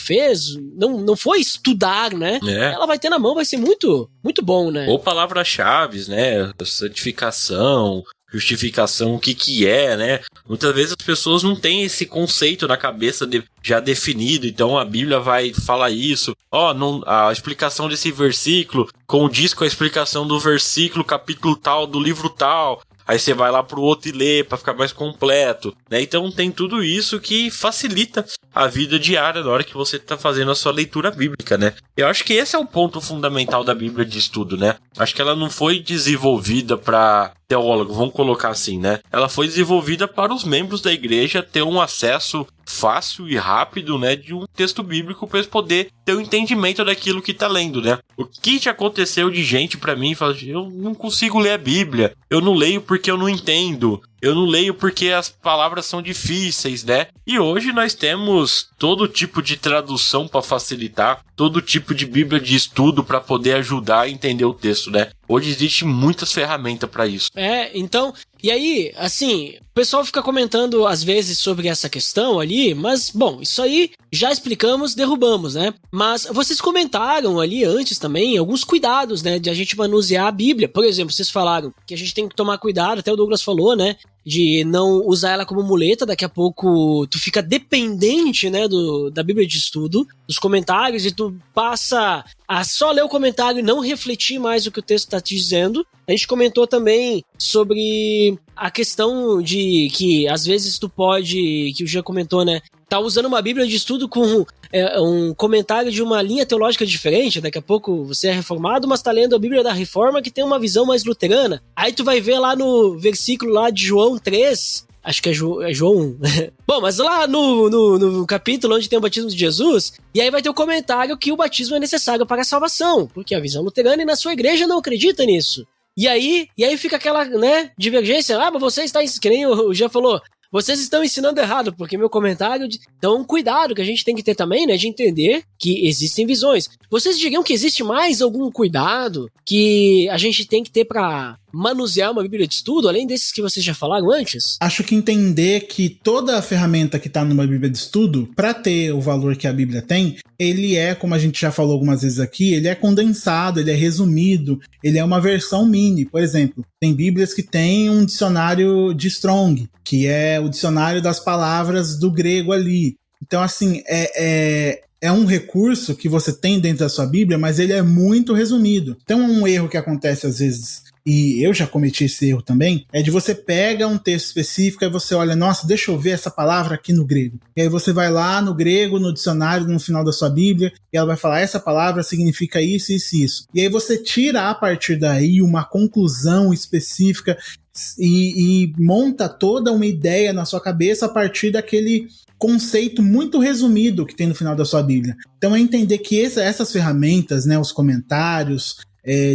foi estudar, né? Ela vai ter na mão, vai ser muito, muito bom, né? Ou palavras-chave, né? Santificação, justificação, o que é, né? Muitas vezes as pessoas não têm esse conceito na cabeça já definido, então a Bíblia vai falar isso. A explicação desse versículo condiz com a explicação do versículo, capítulo tal, do livro tal. aí você vai lá pro outro e lê pra ficar mais completo, né? Então tem tudo isso que facilita a vida diária na hora que você tá fazendo a sua leitura bíblica, né? Eu acho que esse é o ponto fundamental da Bíblia de estudo, né? Acho que ela não foi desenvolvida para teólogo, vamos colocar assim, né? Ela foi desenvolvida para os membros da igreja ter um acesso fácil e rápido, né, de um texto bíblico para eles poder ter um entendimento daquilo que tá lendo, né? O que já aconteceu de gente para mim, fala, eu não consigo ler a Bíblia, eu não leio porque eu não entendo, eu não leio porque as palavras são difíceis, né? E hoje nós temos todo tipo de tradução para facilitar, todo tipo de Bíblia de estudo para poder ajudar a entender o texto, né? Hoje existe muitas ferramentas para isso. Então, e aí, assim, o pessoal fica comentando às vezes sobre essa questão ali, mas, bom, isso aí já explicamos, derrubamos, né? Mas vocês comentaram ali antes também alguns cuidados, né, de a gente manusear a Bíblia. Por exemplo, vocês falaram que a gente tem que tomar cuidado, até o Douglas falou, né, de não usar ela como muleta, daqui a pouco tu fica dependente, né, da Bíblia de estudo, dos comentários, e tu passa a só ler o comentário e não refletir mais o que o texto está te dizendo. A gente comentou também sobre a questão de que às vezes tu pode, que o Jean comentou, né, tá usando uma Bíblia de estudo com um comentário de uma linha teológica diferente, daqui a pouco você é reformado, mas tá lendo a Bíblia da Reforma que tem uma visão mais luterana. Aí tu vai ver lá no versículo lá de João 3, acho que é João. Bom, mas lá no capítulo onde tem o batismo de Jesus, e aí vai ter o comentário que o batismo é necessário para a salvação, porque a visão luterana e na sua igreja não acredita nisso. E aí fica aquela, né, divergência. Mas você está, que nem o Jean falou, vocês estão ensinando errado, porque meu comentário... Então, cuidado que a gente tem que ter também, né, de entender que existem visões. Vocês diriam que existe mais algum cuidado que a gente tem que ter para manusear uma Bíblia de estudo, além desses que vocês já falaram antes? Acho que entender que toda a ferramenta que está numa Bíblia de estudo, para ter o valor que a Bíblia tem, ele é, como a gente já falou algumas vezes aqui, ele é condensado, ele é resumido, ele é uma versão mini. Por exemplo, tem Bíblias que tem um dicionário de Strong, que é o dicionário das palavras do grego ali. Então, assim, é um recurso que você tem dentro da sua Bíblia, mas ele é muito resumido. Então, um erro que acontece às vezes, e eu já cometi esse erro também, é de você pega um texto específico e você olha, nossa, deixa eu ver essa palavra aqui no grego. E aí você vai lá no grego, no dicionário, no final da sua Bíblia, e ela vai falar, essa palavra significa isso, isso e isso. E aí você tira a partir daí uma conclusão específica e monta toda uma ideia na sua cabeça a partir daquele conceito muito resumido que tem no final da sua Bíblia. Então é entender que essas ferramentas, né, os comentários,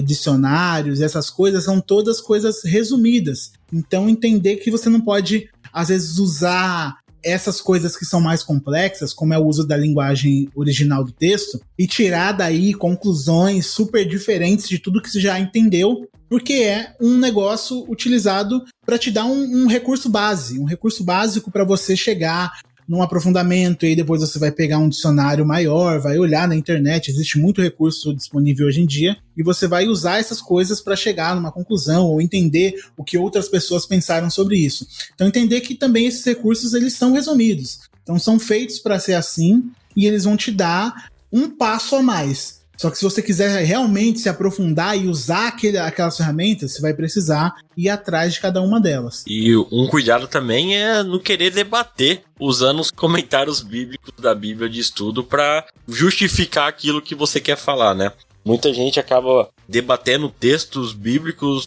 dicionários, essas coisas são todas coisas resumidas. Então entender que você não pode, às vezes, usar essas coisas que são mais complexas, como é o uso da linguagem original do texto, e tirar daí conclusões super diferentes de tudo que você já entendeu, porque é um negócio utilizado para te dar um recurso base, um recurso básico para você chegar num aprofundamento, e aí depois você vai pegar um dicionário maior, vai olhar na internet, existe muito recurso disponível hoje em dia, e você vai usar essas coisas para chegar numa conclusão, ou entender o que outras pessoas pensaram sobre isso. Então entender que também esses recursos, eles são resumidos, então são feitos para ser assim, e eles vão te dar um passo a mais. Só que se você quiser realmente se aprofundar e usar aquelas ferramentas, você vai precisar ir atrás de cada uma delas. E um cuidado também é não querer debater usando os comentários bíblicos da Bíblia de estudo para justificar aquilo que você quer falar, né? Muita gente acaba debatendo textos bíblicos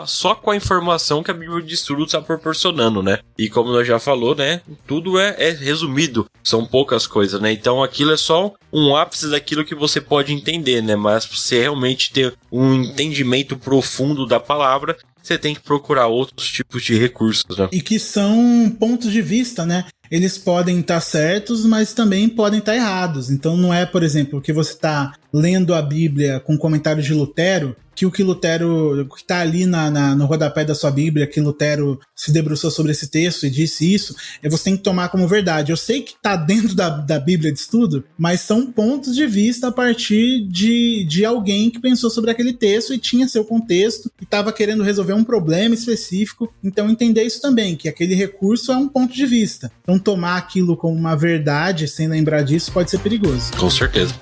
só com a informação que a Bíblia de estudo está proporcionando, né? E como nós já falou, né? Tudo é resumido, são poucas coisas, né? Então aquilo é só um ápice daquilo que você pode entender, né? Mas para você realmente ter um entendimento profundo da palavra, você tem que procurar outros tipos de recursos, né? E que são pontos de vista, né? Eles podem estar certos, mas também podem estar errados. Então não é, por exemplo, que você está lendo a Bíblia com comentários de Lutero, que o que Lutero, que está ali no rodapé da sua Bíblia, que Lutero se debruçou sobre esse texto e disse isso, você tem que tomar como verdade. Eu sei que está dentro da Bíblia de estudo, mas são pontos de vista a partir de alguém que pensou sobre aquele texto e tinha seu contexto e estava querendo resolver um problema específico. Então entender isso também, que aquele recurso é um ponto de vista. Então tomar aquilo como uma verdade sem lembrar disso pode ser perigoso. Com certeza.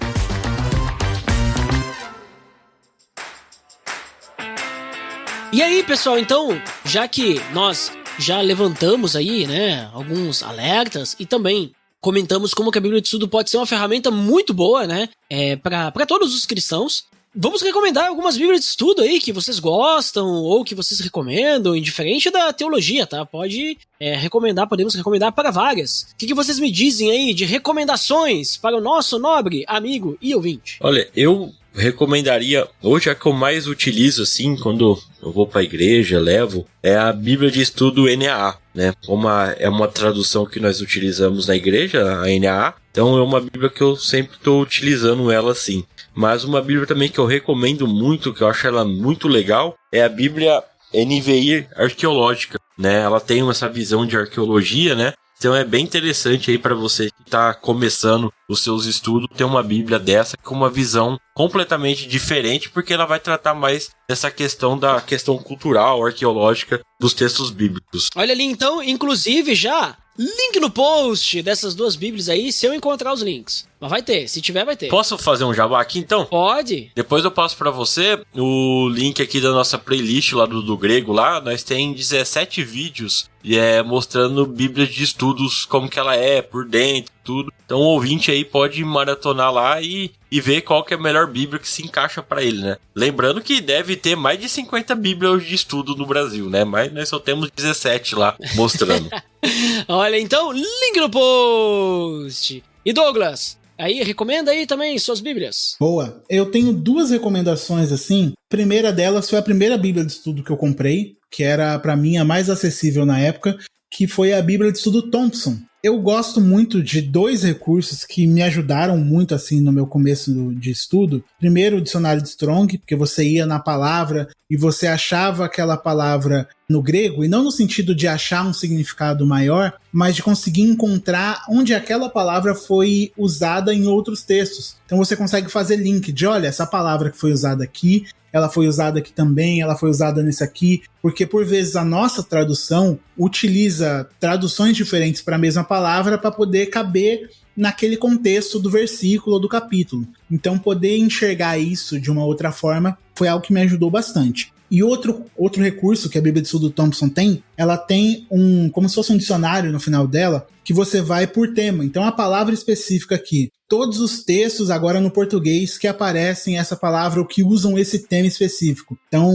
E aí, pessoal, então, já que nós já levantamos aí, né, alguns alertas e também comentamos como que a Bíblia de Estudo pode ser uma ferramenta muito boa, né, para todos os cristãos, vamos recomendar algumas Bíblias de Estudo aí que vocês gostam ou que vocês recomendam, indiferente da teologia, tá? Podemos recomendar para várias. O que vocês me dizem aí de recomendações para o nosso nobre amigo e ouvinte? Olha, eu recomendaria, hoje a que eu mais utilizo, assim, quando eu vou pra igreja, levo, é a Bíblia de Estudo NAA, né? É uma tradução que nós utilizamos na igreja, a NAA, então é uma Bíblia que eu sempre estou utilizando ela assim. Mas uma Bíblia também que eu recomendo muito, que eu acho ela muito legal, é a Bíblia NVI arqueológica, né? Ela tem essa visão de arqueologia, né? Então é bem interessante aí para você que está começando os seus estudos ter uma Bíblia dessa com uma visão completamente diferente, porque ela vai tratar mais dessa questão da questão cultural, arqueológica dos textos bíblicos. Olha ali então, inclusive já link no post dessas duas Bíblias aí, se eu encontrar os links. Mas vai ter, se tiver vai ter. Posso fazer um jabá aqui então? Pode. Depois eu passo pra você o link aqui da nossa playlist lá do grego lá. Nós tem 17 vídeos mostrando Bíblia de estudos, como que ela é por dentro, tudo. Então o ouvinte aí pode maratonar lá e ver qual que é a melhor Bíblia que se encaixa pra ele, né? Lembrando que deve ter mais de 50 Bíblias de estudo no Brasil, né? Mas nós só temos 17 lá mostrando. Olha, então, link no post. E Douglas, aí, recomenda aí também suas Bíblias. Boa. Eu tenho duas recomendações, assim. A primeira delas foi a primeira Bíblia de Estudo que eu comprei, que era, pra mim, a mais acessível na época, que foi a Bíblia de Estudo Thompson. Eu gosto muito de dois recursos que me ajudaram muito, assim, no meu começo de estudo. Primeiro, o dicionário de Strong, porque você ia na palavra e você achava aquela palavra no grego, e não no sentido de achar um significado maior, mas de conseguir encontrar onde aquela palavra foi usada em outros textos. Então você consegue fazer link de, olha, essa palavra que foi usada aqui, ela foi usada aqui também, ela foi usada nesse aqui, porque por vezes a nossa tradução utiliza traduções diferentes para a mesma palavra para poder caber naquele contexto do versículo ou do capítulo. Então poder enxergar isso de uma outra forma foi algo que me ajudou bastante. E outro recurso que a Bíblia de Estudo Thompson tem, ela tem como se fosse um dicionário no final dela, que você vai por tema. Então a palavra específica aqui, todos os textos agora no português que aparecem essa palavra ou que usam esse tema específico. Então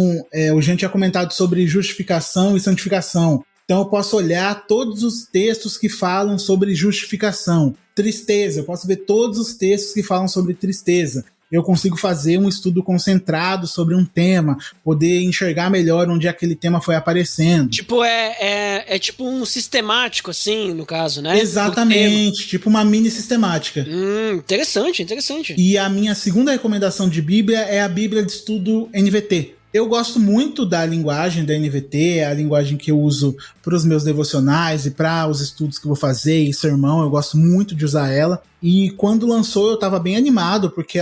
o Jean tinha comentado sobre justificação e santificação. Então eu posso olhar todos os textos que falam sobre justificação. Tristeza, eu posso ver todos os textos que falam sobre tristeza. Eu consigo fazer um estudo concentrado sobre um tema, poder enxergar melhor onde aquele tema foi aparecendo. Tipo, é tipo um sistemático, assim, no caso, né? Exatamente, tipo uma mini sistemática. Interessante. E a minha segunda recomendação de Bíblia é a Bíblia de Estudo NVT. Eu gosto muito da linguagem da NVT, é a linguagem que eu uso para os meus devocionais e para os estudos que eu vou fazer e sermão, eu gosto muito de usar ela. E quando lançou eu estava bem animado, porque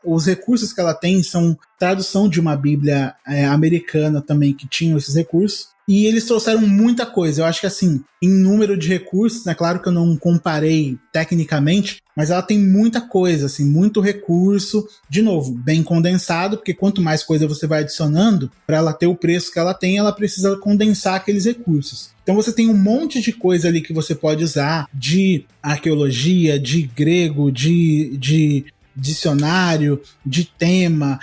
os recursos que ela tem são tradução de uma Bíblia americana também que tinha esses recursos. E eles trouxeram muita coisa. Eu acho que assim, em número de recursos, né? Claro que eu não comparei tecnicamente, mas ela tem muita coisa, assim, muito recurso. De novo, bem condensado, porque quanto mais coisa você vai adicionando, para ela ter o preço que ela tem, ela precisa condensar aqueles recursos. Então você tem um monte de coisa ali que você pode usar, de arqueologia, de grego, de dicionário, de tema,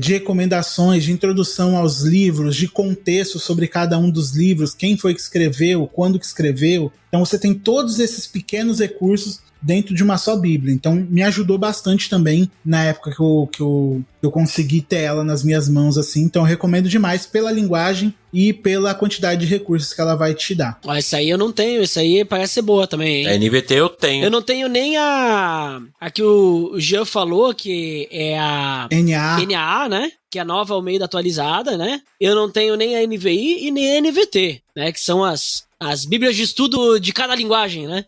de recomendações, de introdução aos livros, de contexto sobre cada um dos livros, quem foi que escreveu, quando que escreveu. Então você tem todos esses pequenos recursos dentro de uma só Bíblia. Então me ajudou bastante também na época que eu consegui ter ela nas minhas mãos assim. Então eu recomendo demais pela linguagem e pela quantidade de recursos que ela vai te dar. Ó, essa aí eu não tenho, essa aí parece ser boa também, hein? A NVT eu tenho. Eu não tenho nem a que o Jean falou, que é a NAA, né? Que é a nova Almeida atualizada, né? Eu não tenho nem a NVI e nem a NVT, né? Que são as Bíblias de estudo de cada linguagem, né?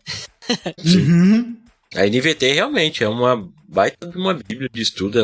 Uhum. A NVT realmente é uma baita de uma Bíblia de estudo.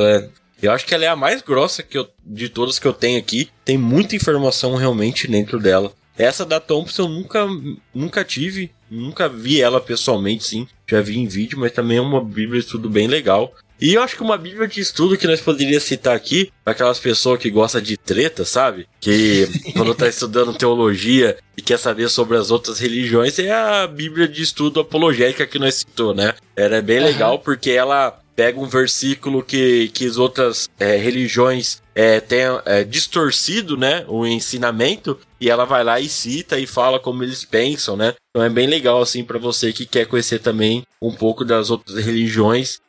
Eu acho que ela é a mais grossa de todas que eu tenho aqui. Tem muita informação realmente dentro dela. Essa da Thompson eu nunca tive, nunca vi ela pessoalmente, sim. Já vi em vídeo, mas também é uma Bíblia de estudo bem legal. E eu acho que uma bíblia de estudo que nós poderíamos citar aqui, para aquelas pessoas que gostam de treta, sabe? Que quando tá estudando teologia e quer saber sobre as outras religiões, é a bíblia de estudo apologética que nós citou, né? Ela é bem legal porque ela pega um versículo que as outras religiões têm distorcido, né, o ensinamento, e ela vai lá e cita e fala como eles pensam, né? Então é bem legal, assim, para você que quer conhecer também um pouco das outras religiões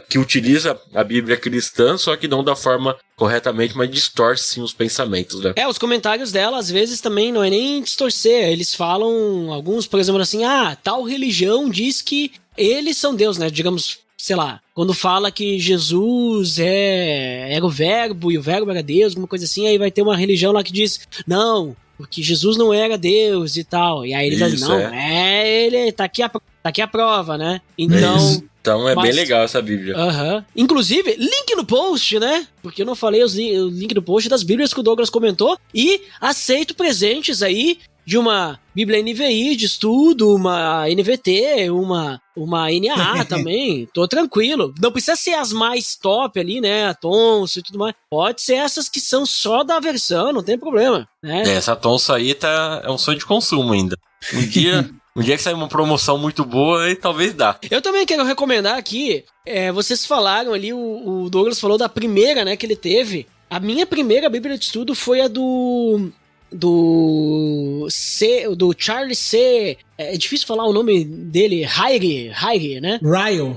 que utiliza a Bíblia cristã, só que não da forma corretamente, mas distorce, sim, os pensamentos, né? Os comentários dela, às vezes, também não é nem distorcer. Eles falam, alguns, por exemplo, assim, tal religião diz que eles são Deus, né? Digamos, sei lá, quando fala que Jesus era o verbo e o verbo era Deus, alguma coisa assim, aí vai ter uma religião lá que diz, não, porque Jesus não era Deus e tal. E aí ele vai dizer, não, ele tá aqui a prova, né? Então é bem legal essa Bíblia. Inclusive, link no post, né? Porque eu não falei o link no post das Bíblias que o Douglas comentou. E aceito presentes aí de uma Bíblia NVI de estudo, uma NVT, uma NAA também. Tô tranquilo. Não precisa ser as mais top ali, né? A Tonso e tudo mais. Pode ser essas que são só da versão, não tem problema, né? Essa Tonso aí é um sonho de consumo ainda. Um dia que sair uma promoção muito boa, aí talvez dá. Eu também quero recomendar aqui, vocês falaram ali, o Douglas falou da primeira, né, que ele teve. A minha primeira Bíblia de estudo foi a do Charles C. É difícil falar o nome dele, Haig, né? Ryle,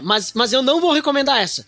mas eu não vou recomendar essa.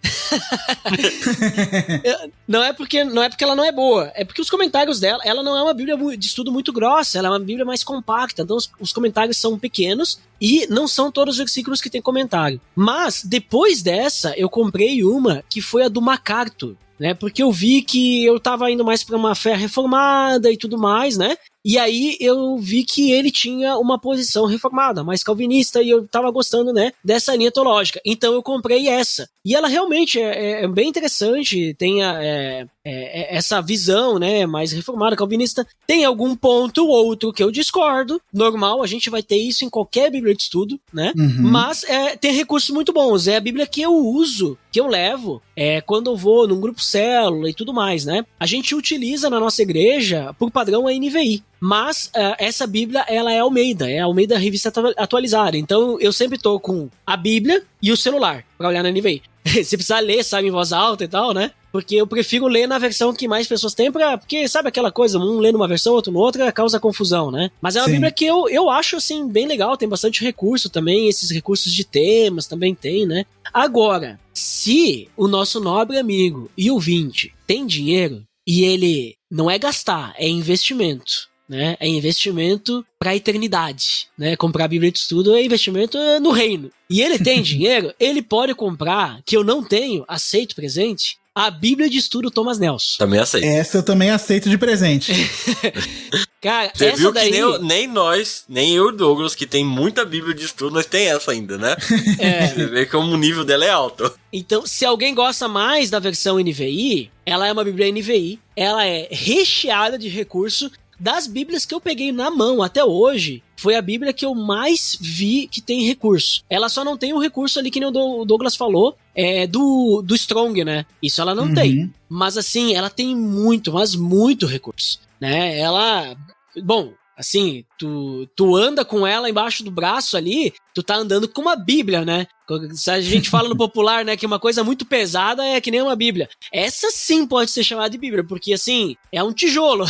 Não é porque ela não é boa, é porque os comentários dela, ela não é uma Bíblia de estudo muito grossa, ela é uma Bíblia mais compacta, então os comentários são pequenos e não são todos os versículos que tem comentário. Mas depois dessa, eu comprei uma que foi a do MacArthur, né? Porque eu vi que eu tava indo mais pra uma fé reformada e tudo mais, né? E aí eu vi que ele tinha uma posição reformada, mais calvinista, e eu tava gostando, né, dessa linha teológica. Então eu comprei essa. E ela realmente é bem interessante, tem essa visão, né, mais reformada, calvinista. Tem algum ponto ou outro que eu discordo. Normal, a gente vai ter isso em qualquer Bíblia de estudo, né? Mas tem recursos muito bons. É a Bíblia que eu uso, que eu levo, quando eu vou num grupo célula e tudo mais, né? A gente utiliza na nossa igreja, por padrão, a NVI. Mas essa Bíblia, ela é Almeida Revista Atualizada. Então eu sempre tô com a Bíblia e o celular pra olhar na NVI. Se precisar ler, sabe, em voz alta e tal, né? Porque eu prefiro ler na versão que mais pessoas têm, porque sabe aquela coisa, um lê numa versão, outro noutra, causa confusão, né? Mas é uma Bíblia que eu acho, assim, bem legal, tem bastante recurso também, esses recursos de temas também tem, né? Agora, se o nosso nobre amigo e ouvinte tem dinheiro e ele não é gastar, é investimento, né? É investimento pra eternidade, né? Comprar a Bíblia de estudo é investimento no reino. E ele tem dinheiro, ele pode comprar, que eu não tenho, aceito presente, a Bíblia de estudo Thomas Nelson. Também aceito. Essa eu também aceito de presente. Cara, você essa viu daí... que nem nós, nem eu e o Douglas, que tem muita Bíblia de estudo, nós tem essa ainda, né? Você vê como o nível dela é alto. Então, se alguém gosta mais da versão NVI, ela é uma Bíblia NVI, ela é recheada de recurso. Das Bíblias que eu peguei na mão até hoje, foi a Bíblia que eu mais vi que tem recurso. Ela só não tem o recurso ali que nem o Douglas falou, do Strong, né? Isso ela não tem. Mas assim, ela tem muito, mas muito recurso, né? Ela... Bom, assim, tu anda com ela embaixo do braço ali, tu tá andando com uma Bíblia, né? Se a gente fala no popular, né, que uma coisa muito pesada é que nem uma Bíblia. Essa sim pode ser chamada de Bíblia, porque assim, é um tijolo.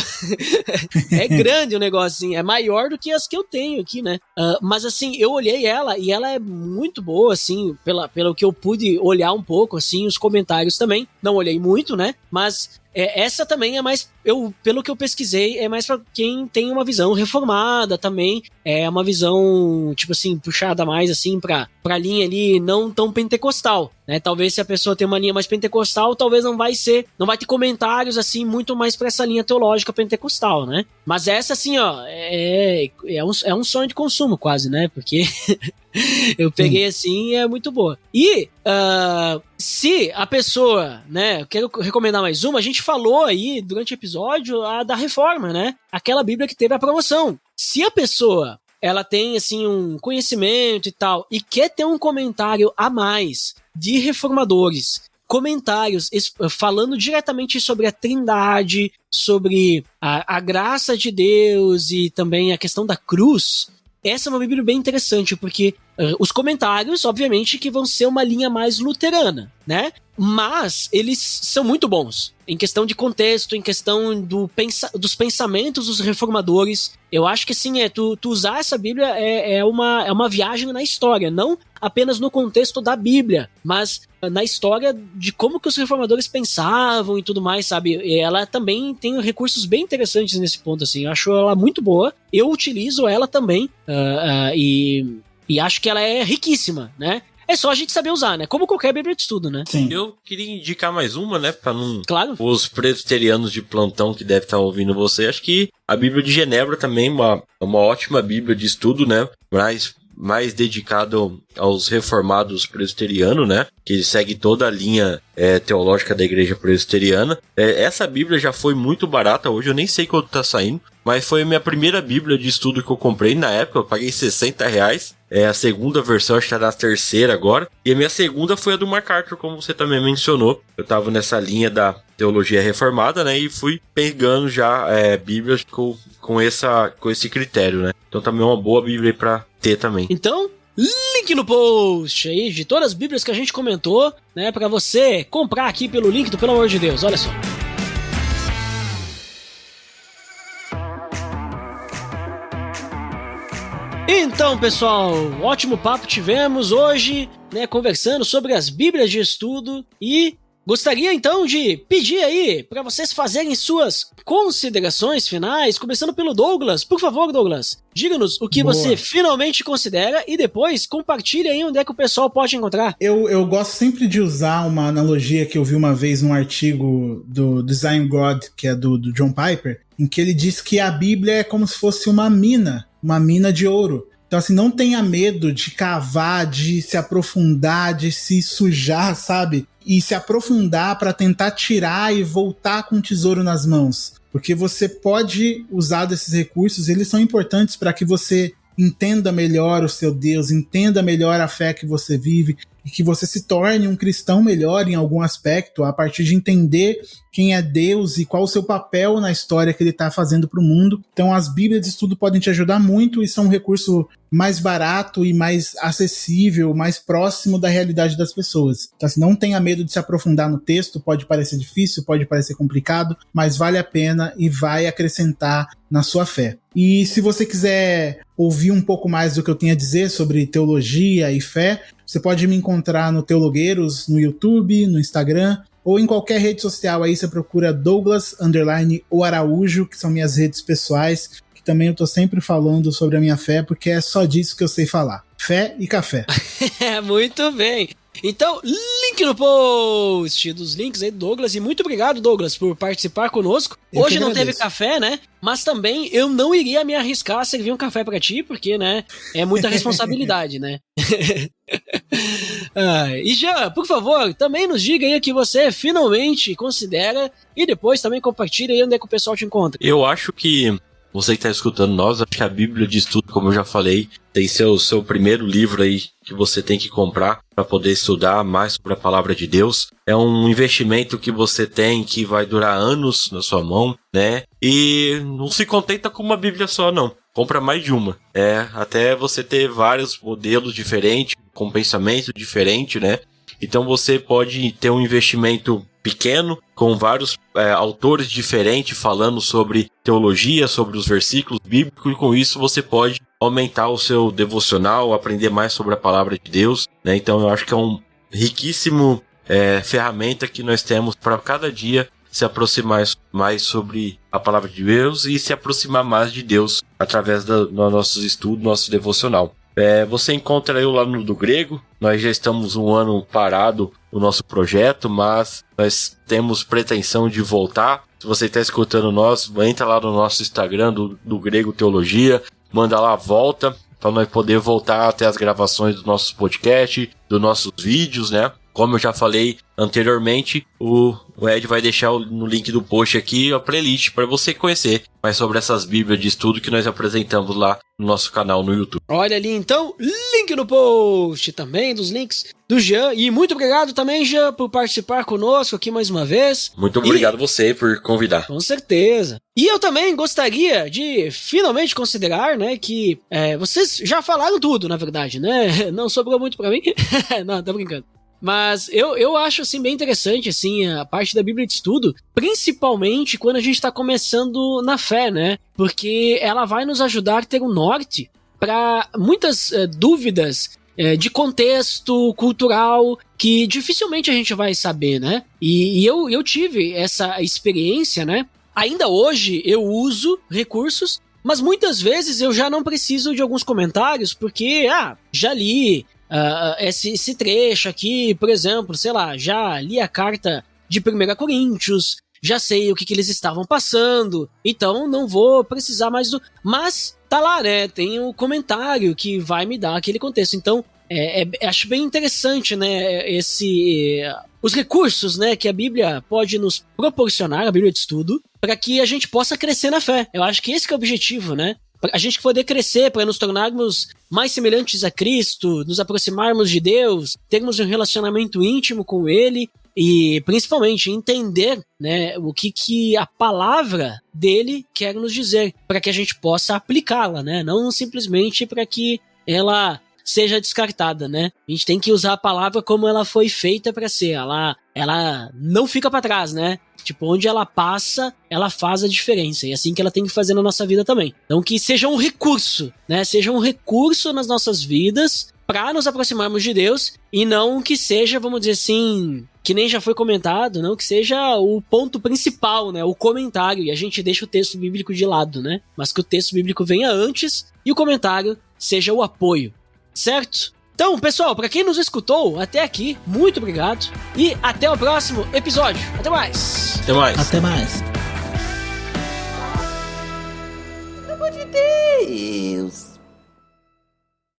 É grande o negócio, assim, é maior do que as que eu tenho aqui, né? Mas assim, eu olhei ela e ela é muito boa, assim, pelo que eu pude olhar um pouco, assim, os comentários também. Não olhei muito, né? Mas essa também é mais, pelo que eu pesquisei, é mais pra quem tem uma visão reformada também. É uma visão, tipo assim, puxada mais, assim, pra linha ali não tão pentecostal, né? Talvez se a pessoa tem uma linha mais pentecostal, talvez não vai ter comentários, assim, muito mais pra essa linha teológica pentecostal, né? Mas essa, assim, ó, é um sonho de consumo quase, né? Porque eu peguei assim e é muito boa. E se a pessoa, né, eu quero recomendar mais uma, a gente falou aí durante o episódio da Reforma, né? Aquela Bíblia que teve a promoção. Se a pessoa ela tem, assim, um conhecimento e tal, e quer ter um comentário a mais de reformadores, comentários falando diretamente sobre a Trindade, sobre a graça de Deus e também a questão da cruz, essa é uma Bíblia bem interessante, porque os comentários, obviamente, que vão ser uma linha mais luterana, né? Mas eles são muito bons em questão de contexto, em questão dos pensamentos dos reformadores. Eu acho que assim, tu usar essa Bíblia é uma viagem na história, não apenas no contexto da Bíblia, mas na história de como que os reformadores pensavam e tudo mais, sabe? E ela também tem recursos bem interessantes nesse ponto, assim. Eu acho ela muito boa, eu utilizo ela também, e acho que ela é riquíssima, né? É só a gente saber usar, né? Como qualquer Bíblia de estudo, né? Sim. Eu queria indicar mais uma, né? Pra não... Claro. Os presbiterianos de plantão que devem estar ouvindo você, acho que a Bíblia de Genebra também é uma ótima Bíblia de estudo, né? Mais dedicado aos reformados presbiterianos, né? Que segue toda a linha teológica da igreja presbiteriana. Essa Bíblia já foi muito barata hoje, eu nem sei quanto tá saindo, mas foi a minha primeira Bíblia de estudo que eu comprei na época, eu paguei R$60. A segunda versão, acho que tá na terceira agora. E a minha segunda foi a do MacArthur, como você também mencionou. Eu tava nessa linha da teologia reformada, né? E fui pegando já Bíblias com esse critério, né? Então também é uma boa Bíblia aí pra ter também. Então, link no post aí de todas as Bíblias que a gente comentou, né? Pra você comprar aqui pelo link do Pelo Amor de Deus, olha só. Então, pessoal, ótimo papo tivemos hoje, né, conversando sobre as Bíblias de estudo, e gostaria então de pedir aí para vocês fazerem suas considerações finais, começando pelo Douglas. Por favor, Douglas, diga-nos o que você finalmente considera e depois compartilhe aí onde é que o pessoal pode encontrar. Eu gosto sempre de usar uma analogia que eu vi uma vez num artigo do Design God, que é do John Piper, em que ele diz que a Bíblia é como se fosse uma mina de ouro. Então, assim, não tenha medo de cavar, de se aprofundar, de se sujar, sabe? E se aprofundar para tentar tirar e voltar com o tesouro nas mãos. Porque você pode usar desses recursos, eles são importantes para que você entenda melhor o seu Deus, entenda melhor a fé que você vive, e que você se torne um cristão melhor em algum aspecto, a partir de entender quem é Deus e qual o seu papel na história que ele está fazendo para o mundo. Então as Bíblias de estudo podem te ajudar muito e são um recurso mais barato e mais acessível, mais próximo da realidade das pessoas. Então assim, não tenha medo de se aprofundar no texto, pode parecer difícil, pode parecer complicado, mas vale a pena e vai acrescentar na sua fé. E se você quiser ouvir um pouco mais do que eu tenho a dizer sobre teologia e fé, você pode me encontrar no Teologueiros, no YouTube, no Instagram, ou em qualquer rede social aí, você procura Douglas_o_Araújo, que são minhas redes pessoais, que também eu tô sempre falando sobre a minha fé, porque é só disso que eu sei falar. Fé e café. Muito bem. Então, link no post dos links aí do Douglas, e muito obrigado, Douglas, por participar conosco. Hoje não teve café, né? Mas também eu não iria me arriscar a servir um café pra ti, porque, né, é muita responsabilidade, né? E Jean, por favor, também nos diga aí o que você finalmente considera e depois também compartilha aí onde é que o pessoal te encontra. Eu acho que você que está escutando nós, acho que a Bíblia de estudo, como eu já falei, tem que ser o seu primeiro livro aí que você tem que comprar para poder estudar mais sobre a palavra de Deus. É um investimento que você tem que vai durar anos na sua mão, né? E não se contenta com uma Bíblia só, não. Compra mais de uma. Até você ter vários modelos diferentes, com pensamento diferente, né? Então você pode ter um investimento pequeno, com vários autores diferentes falando sobre teologia, sobre os versículos bíblicos, e com isso você pode aumentar o seu devocional, aprender mais sobre a palavra de Deus, né? Então eu acho que é um riquíssimo ferramenta que nós temos para cada dia se aproximar mais sobre a palavra de Deus e se aproximar mais de Deus através do nossos estudos, nosso devocional. Você encontra eu lá no do Grego. Nós já estamos um ano parado no nosso projeto, mas nós temos pretensão de voltar. Se você está escutando nós, entra lá no nosso Instagram do Grego Teologia, manda lá a volta, para nós poder voltar até as gravações dos nossos podcasts, dos nossos vídeos, né? Como eu já falei, anteriormente, o Ed vai deixar no link do post aqui a playlist para você conhecer mais sobre essas bíblias de estudo que nós apresentamos lá no nosso canal no YouTube. Olha ali então, link no post também dos links do Jean. E muito obrigado também, Jean, por participar conosco aqui mais uma vez. Muito obrigado a você por convidar. Com certeza. E eu também gostaria de finalmente considerar, né, que vocês já falaram tudo, na verdade, né? Não sobrou muito pra mim. Não, tô brincando. Mas eu acho, assim, bem interessante, assim, a parte da Bíblia de Estudo, principalmente quando a gente tá começando na fé, né? Porque ela vai nos ajudar a ter um norte para muitas dúvidas de contexto cultural que dificilmente a gente vai saber, né? E eu tive essa experiência, né? Ainda hoje eu uso recursos, mas muitas vezes eu já não preciso de alguns comentários, porque, já li esse trecho aqui, por exemplo, sei lá, já li a carta de 1 Coríntios, já sei o que eles estavam passando, então não vou precisar mais do... Mas tá lá, né, tem o comentário que vai me dar aquele contexto, então acho bem interessante, né, os recursos, né, que a Bíblia pode nos proporcionar, a Bíblia de Estudo, para que a gente possa crescer na fé. Eu acho que esse que é o objetivo, né? A gente poder crescer para nos tornarmos mais semelhantes a Cristo, nos aproximarmos de Deus, termos um relacionamento íntimo com Ele e, principalmente, entender, né, o que a palavra dele quer nos dizer, para que a gente possa aplicá-la, né? Não simplesmente para que ela seja descartada, né? A gente tem que usar a palavra como ela foi feita para ser. Ela não fica para trás, né? Tipo, onde ela passa, ela faz a diferença. E é assim que ela tem que fazer na nossa vida também. Então que seja um recurso, né? Seja um recurso nas nossas vidas para nos aproximarmos de Deus e não que seja, vamos dizer assim, que nem já foi comentado, não que seja o ponto principal, né? O comentário. E a gente deixa o texto bíblico de lado, né? Mas que o texto bíblico venha antes e o comentário seja o apoio. Certo? Então, pessoal, para quem nos escutou até aqui, muito obrigado e até o próximo episódio. Até mais! Até mais! Até mais! Pelo amor de Deus!